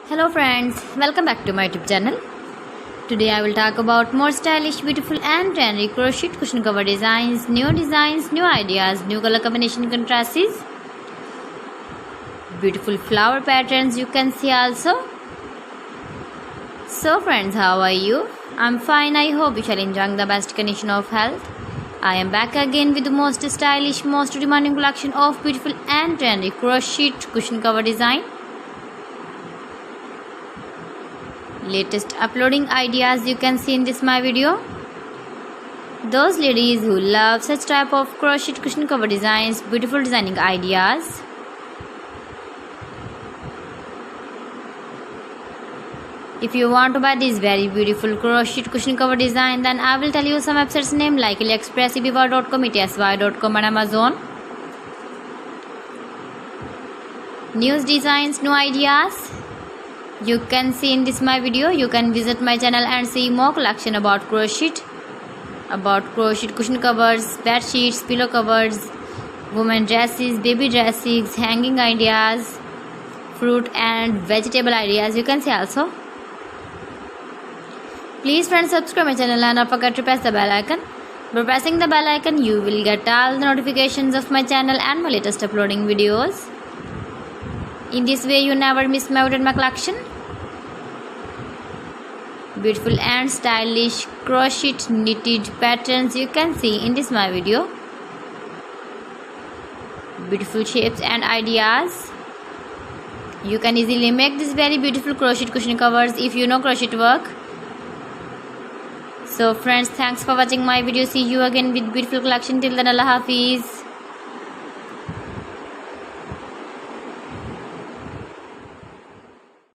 Hello friends, welcome back to my YouTube channel. Today I will talk about more stylish, beautiful and trendy crochet cushion cover designs, new ideas, new color combination contrasts, beautiful flower patterns you can see also. So friends, how are you? I'm fine. I hope you shall enjoy the best condition of health. I am back again with the most stylish, most demanding collection of beautiful and trendy crochet cushion cover design. Latest uploading ideas you can see in this my video. Those ladies who love such type of crochet cushion cover designs, beautiful designing ideas. If you want to buy this very beautiful crochet cushion cover design, then I will tell you some websites name like AliExpress, eBay.com, etsy.com and Amazon. New designs, new ideas you can see in this my video. You can visit my channel and see more collection about crochet cushion covers, bed sheets, pillow covers, women dresses, baby dresses, hanging ideas, fruit and vegetable ideas you can see also. Please friends, subscribe my channel and don't forget to press the bell icon. By pressing the bell icon you will get all the notifications of my channel and my latest uploading videos. In this way you never miss my collection. Beautiful and stylish crochet knitted patterns you can see in this my video. Beautiful shapes and ideas. You can easily make this very beautiful crochet cushion covers if you know crochet work. So friends, thanks for watching my video. See you again with beautiful collection. Till then, Allah Hafiz.